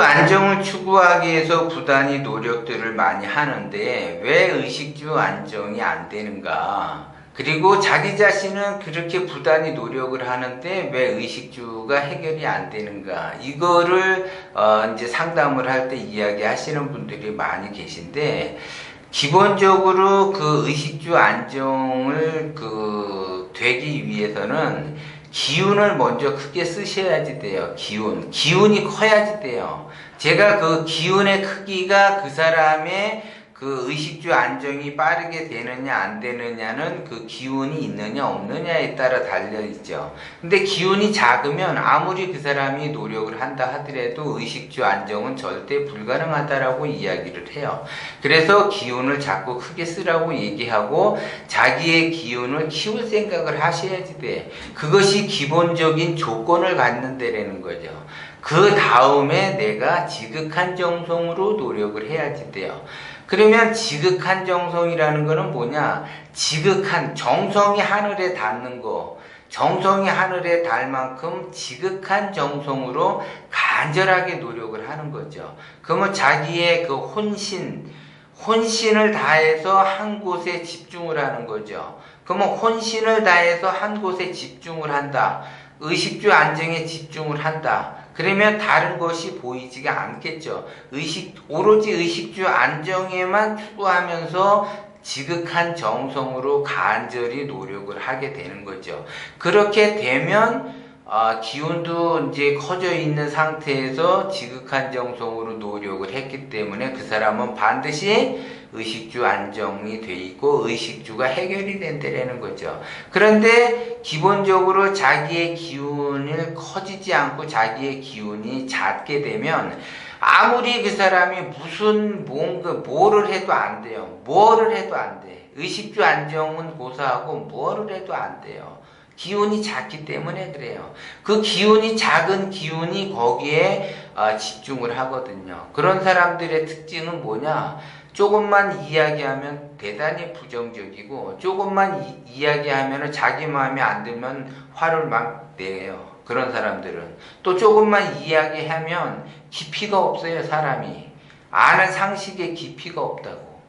안정을 추구하기 위해서 부단히 노력들을 많이 하는데 왜 의식주 안정이 안 되는가? 그리고 자기 자신은 그렇게 부단히 노력을 하는데 왜 의식주가 해결이 안 되는가? 이거를 이제 상담을 할 때 이야기하시는 분들이 많이 계신데, 기본적으로 그 의식주 안정을 되기 위해서는 기운을 먼저 크게 쓰셔야지 돼요. 기운이 커야지 돼요. 제가 그 기운의 크기가 그 사람의 그 의식주 안정이 빠르게 되느냐 안 되느냐는 그 기운이 있느냐 없느냐에 따라 달려있죠. 근데 기운이 작으면 아무리 그 사람이 노력을 한다 하더라도 의식주 안정은 절대 불가능하다라고 이야기를 해요. 그래서 기운을 자꾸 크게 쓰라고 얘기하고 자기의 기운을 키울 생각을 하셔야지 돼. 그것이 기본적인 조건을 갖는 데라는 거죠. 그 다음에 내가 지극한 정성으로 노력을 해야지 돼요. 그러면 지극한 정성이라는 거는 뭐냐? 지극한 정성이 하늘에 닿는 거, 정성이 하늘에 닿을 만큼 지극한 정성으로 간절하게 노력을 하는 거죠. 그러면 자기의 그 혼신을 다해서 한 곳에 집중을 하는 거죠. 그러면 혼신을 다해서 한 곳에 집중을 한다. 의식주 안정에 집중을 한다. 그러면 다른 것이 보이지가 않겠죠. 오로지 의식주 안정에만 추구하면서 지극한 정성으로 간절히 노력을 하게 되는 거죠. 그렇게 되면 기운도 이제 커져 있는 상태에서 지극한 정성으로 노력을 했기 때문에 그 사람은 반드시 의식주 안정이 돼 있고 의식주가 해결이 된다는 거죠. 그런데 기본적으로 자기의 기운을 커지지 않고 자기의 기운이 작게 되면 아무리 그 사람이 뭐를 해도 안 돼요. 뭐를 해도 안 돼. 의식주 안정은 고사하고 뭐를 해도 안 돼요. 기운이 작기 때문에 그래요. 그 기운이 작은 기운이 거기에 집중을 하거든요. 그런 사람들의 특징은 뭐냐? 조금만 이야기하면 대단히 부정적이고 조금만 이야기하면 자기 마음에 안 들면 화를 막 내요. 그런 사람들은 또 조금만 이야기하면 깊이가 없어요. 사람이 아는 상식에 깊이가 없다고.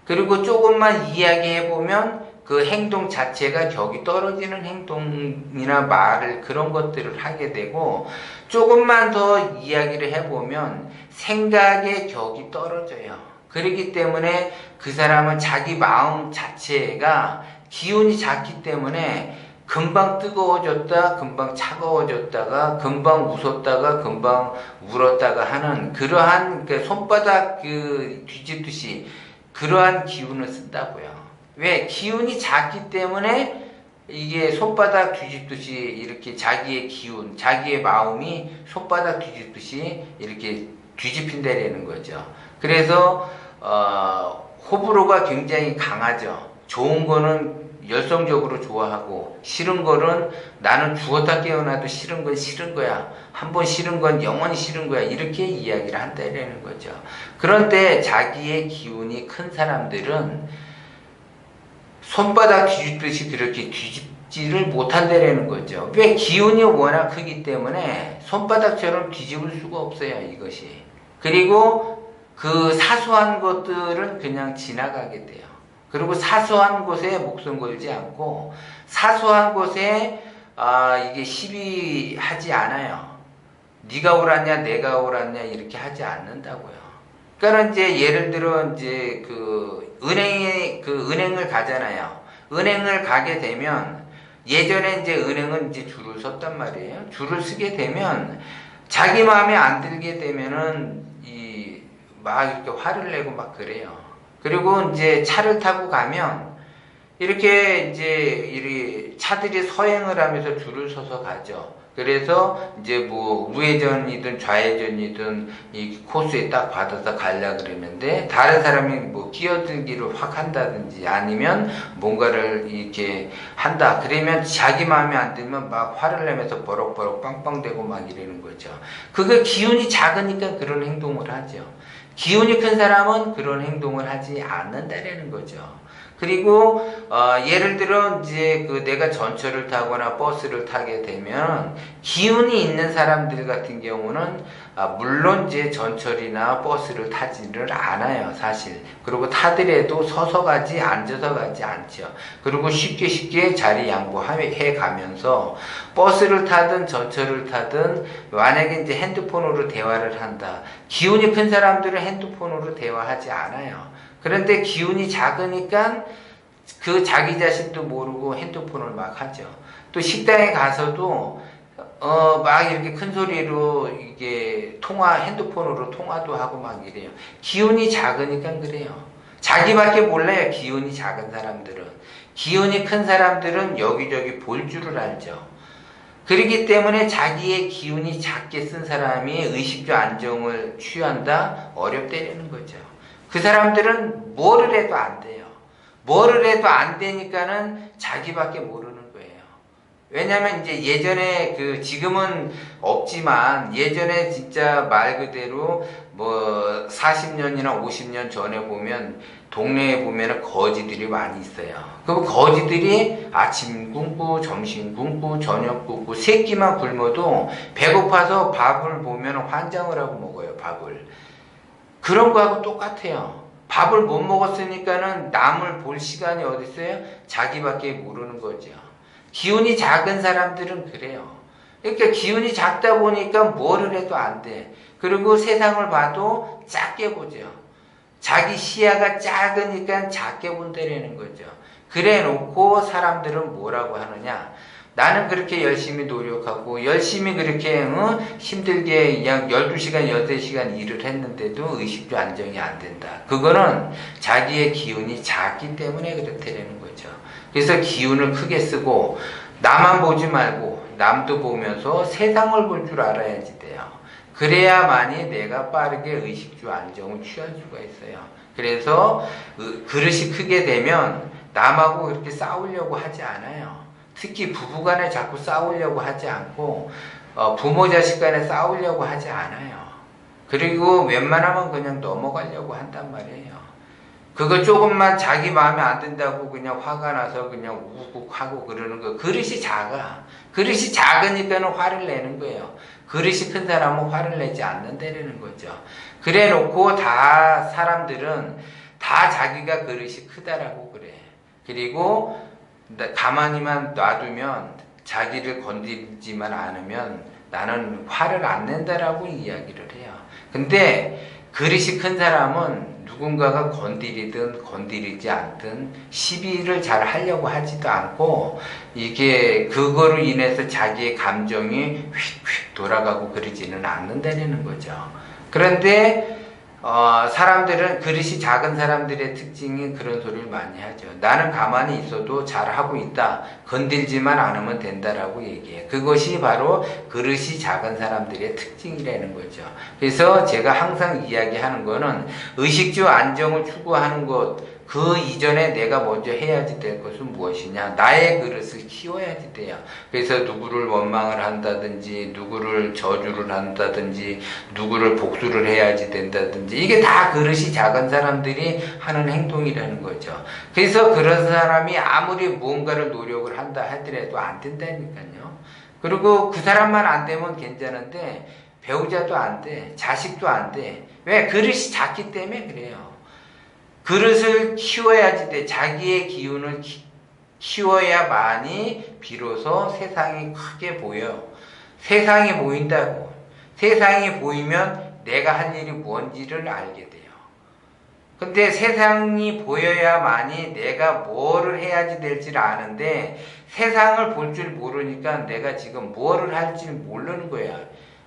그리고 조금만 이야기해보면 그 행동 자체가 격이 떨어지는 행동이나 말을 그런 것들을 하게 되고 조금만 더 이야기를 해보면 생각의 격이 떨어져요. 그렇기 때문에 그 사람은 자기 마음 자체가 기운이 작기 때문에 금방 뜨거워졌다, 금방 차가워졌다가, 금방 웃었다가, 금방 울었다가 하는 그러한 손바닥 뒤집듯이 그러한 기운을 쓴다고요. 왜? 기운이 작기 때문에 이게 손바닥 뒤집듯이 이렇게 자기의 기운, 자기의 마음이 손바닥 뒤집듯이 이렇게 뒤집힌다라는 거죠. 그래서 호불호가 굉장히 강하죠. 좋은 거는 열성적으로 좋아하고 싫은 거는 나는 죽었다 깨어나도 싫은 건 싫은 거야. 한번 싫은 건 영원히 싫은 거야. 이렇게 이야기를 한다는 거죠. 그런데 자기의 기운이 큰 사람들은 손바닥 뒤집듯이 그렇게 뒤집지를 못한다는 거죠. 왜? 기운이 워낙 크기 때문에 손바닥처럼 뒤집을 수가 없어요. 이것이. 그리고 그 사소한 것들은 그냥 지나가게 돼요. 그리고 사소한 곳에 목숨 걸지 않고 사소한 곳에 이게 시비하지 않아요. 네가 옳았냐 내가 옳았냐 이렇게 하지 않는다고요. 그러니까 이제 예를 들어 이제 은행을 가잖아요. 은행을 가게 되면 예전에 이제 은행은 이제 줄을 섰단 말이에요. 줄을 서게 되면 자기 마음에 안 들게 되면은 막 이렇게 화를 내고 막 그래요. 그리고 이제 차를 타고 가면 이렇게 이제 차들이 서행을 하면서 줄을 서서 가죠. 그래서 이제 뭐 우회전이든 좌회전이든 이 코스에 딱 받아서 가려고 그러는데 다른 사람이 뭐 끼어들기를 확 한다든지 아니면 뭔가를 이렇게 한다. 그러면 자기 마음에 안 들면 막 화를 내면서 버럭버럭 빵빵대고 막 이러는 거죠. 그게 기운이 작으니까 그런 행동을 하죠. 기운이 큰 사람은 그런 행동을 하지 않는다라는 거죠. 그리고 예를 들어 이제 내가 전철을 타거나 버스를 타게 되면 기운이 있는 사람들 같은 경우는 물론 이제 전철이나 버스를 타지를 않아요, 사실. 그리고 타더라도 서서 가지 앉아서 가지 않죠. 그리고 쉽게 자리 양보해 가면서 버스를 타든 전철을 타든 만약에 이제 핸드폰으로 대화를 한다. 기운이 큰 사람들은 핸드폰으로 대화하지 않아요. 그런데 기운이 작으니까 그 자기 자신도 모르고 핸드폰을 막 하죠. 또 식당에 가서도 막 이렇게 큰 소리로 이게 핸드폰으로 통화도 하고 막 이래요. 기운이 작으니까 그래요. 자기밖에 몰라요, 기운이 작은 사람들은. 기운이 큰 사람들은 여기저기 볼 줄을 알죠. 그렇기 때문에 자기의 기운이 작게 쓴 사람이 의식주 안정을 취한다? 어렵다는 거죠. 그 사람들은 뭐를 해도 안 돼요. 뭐를 해도 안 되니까는 자기밖에 모르는 거예요. 왜냐면 이제 예전에 지금은 없지만 예전에 진짜 말 그대로 40년이나 50년 전에 보면 동네에 보면 거지들이 많이 있어요. 그 거지들이 아침 굶고 점심 굶고 저녁 굶고 세 끼만 굶어도 배고파서 밥을 보면 환장을 하고 먹어요, 밥을. 그런 거하고 똑같아요. 밥을 못 먹었으니까는 남을 볼 시간이 어디 있어요? 자기밖에 모르는 거죠. 기운이 작은 사람들은 그래요. 그러니까 기운이 작다 보니까 뭐를 해도 안 돼. 그리고 세상을 봐도 작게 보죠. 자기 시야가 작으니까 작게 본다라는 거죠. 그래 놓고 사람들은 뭐라고 하느냐? 나는 그렇게 열심히 노력하고 열심히 그렇게 힘들게 약 12시간, 8시간 일을 했는데도 의식주 안정이 안 된다. 그거는 자기의 기운이 작기 때문에 그렇다는 거죠. 그래서 기운을 크게 쓰고 나만 보지 말고 남도 보면서 세상을 볼 줄 알아야지 돼요. 그래야만이 내가 빠르게 의식주 안정을 취할 수가 있어요. 그래서 그릇이 크게 되면 남하고 그렇게 싸우려고 하지 않아요. 특히 부부간에 자꾸 싸우려고 하지 않고 부모 자식 간에 싸우려고 하지 않아요. 그리고 웬만하면 그냥 넘어가려고 한단 말이에요. 그거 조금만 자기 마음에 안 든다고 그냥 화가 나서 그냥 우욱하고 그러는 거. 그릇이 작아. 그릇이 작으니까는 화를 내는 거예요. 그릇이 큰 사람은 화를 내지 않는다는 거죠. 그래 놓고 사람들은 다 자기가 그릇이 크다라고 그래. 그리고 가만히만 놔두면 자기를 건드리지만 않으면 나는 화를 안 낸다라고 이야기를 해요. 근데 그릇이 큰 사람은 누군가가 건드리든 건드리지 않든 시비를 잘 하려고 하지도 않고 이게 그거로 인해서 자기의 감정이 휙휙 돌아가고 그러지는 않는다는 거죠. 그런데 사람들은 그릇이 작은 사람들의 특징이 그런 소리를 많이 하죠. 나는 가만히 있어도 잘하고 있다. 건들지만 않으면 된다라고 얘기해. 그것이 바로 그릇이 작은 사람들의 특징이라는 거죠. 그래서 제가 항상 이야기하는 거는 의식주 안정을 추구하는 것, 그 이전에 내가 먼저 해야지 될 것은 무엇이냐? 나의 그릇을 키워야지 돼요. 그래서 누구를 원망을 한다든지, 누구를 저주를 한다든지, 누구를 복수를 해야지 된다든지, 이게 다 그릇이 작은 사람들이 하는 행동이라는 거죠. 그래서 그런 사람이 아무리 무언가를 노력을 한다 하더라도 안 된다니까요. 그리고 그 사람만 안 되면 괜찮은데, 배우자도 안 돼, 자식도 안 돼. 왜? 그릇이 작기 때문에 그래요. 그릇을 키워야지 돼. 자기의 기운을 키워야만이 비로소 세상이 크게 보여. 세상이 보인다고. 세상이 보이면 내가 할 일이 뭔지를 알게 돼요. 근데 세상이 보여야만이 내가 뭐를 해야지 될지를 아는데 세상을 볼 줄 모르니까 내가 지금 뭐를 할지 모르는 거야.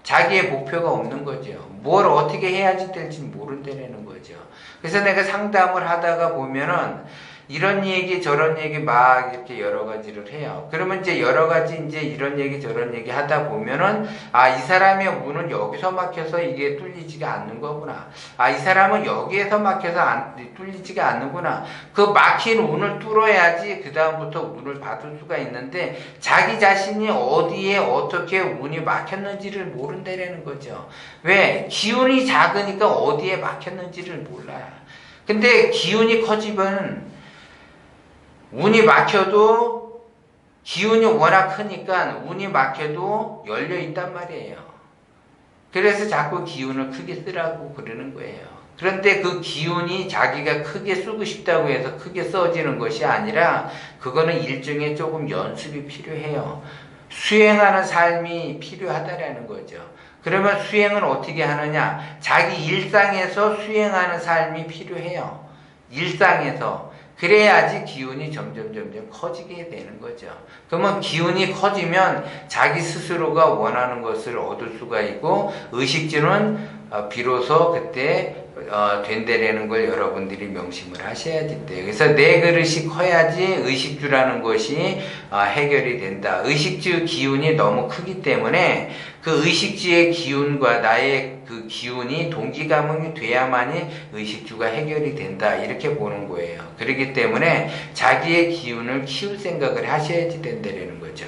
자기의 목표가 없는 거죠. 뭘 어떻게 해야지 될지 모른다는 거죠. 그래서 내가 상담을 하다가 보면은 이런 얘기 저런 얘기 막 이렇게 여러 가지를 해요. 그러면 이제 여러 가지 이제 이런 얘기 저런 얘기 하다 보면은 이 사람의 운은 여기서 막혀서 이게 뚫리지가 않는 거구나. 이 사람은 여기에서 막혀서 뚫리지가 않는구나. 그 막힌 운을 뚫어야지 그 다음부터 운을 받을 수가 있는데 자기 자신이 어디에 어떻게 운이 막혔는지를 모른다는 거죠. 왜? 기운이 작으니까 어디에 막혔는지를 몰라요. 근데 기운이 커지면 운이 막혀도 기운이 워낙 크니까 운이 막혀도 열려 있단 말이에요. 그래서 자꾸 기운을 크게 쓰라고 그러는 거예요. 그런데 그 기운이 자기가 크게 쓰고 싶다고 해서 크게 써지는 것이 아니라 그거는 일종의 조금 연습이 필요해요. 수행하는 삶이 필요하다라는 거죠. 그러면 수행은 어떻게 하느냐? 자기 일상에서 수행하는 삶이 필요해요. 일상에서. 그래야지 기운이 점점 커지게 되는 거죠. 그러면 기운이 커지면 자기 스스로가 원하는 것을 얻을 수가 있고 의식주는 비로소 그때 된다라는 걸 여러분들이 명심을 하셔야 돼요. 그래서 내 그릇이 커야지 의식주라는 것이 해결이 된다. 의식주 기운이 너무 크기 때문에 그 의식주의 기운과 나의 그 기운이 동기감응이 돼야만이 의식주가 해결이 된다. 이렇게 보는 거예요. 그렇기 때문에 자기의 기운을 키울 생각을 하셔야지 된다는 거죠.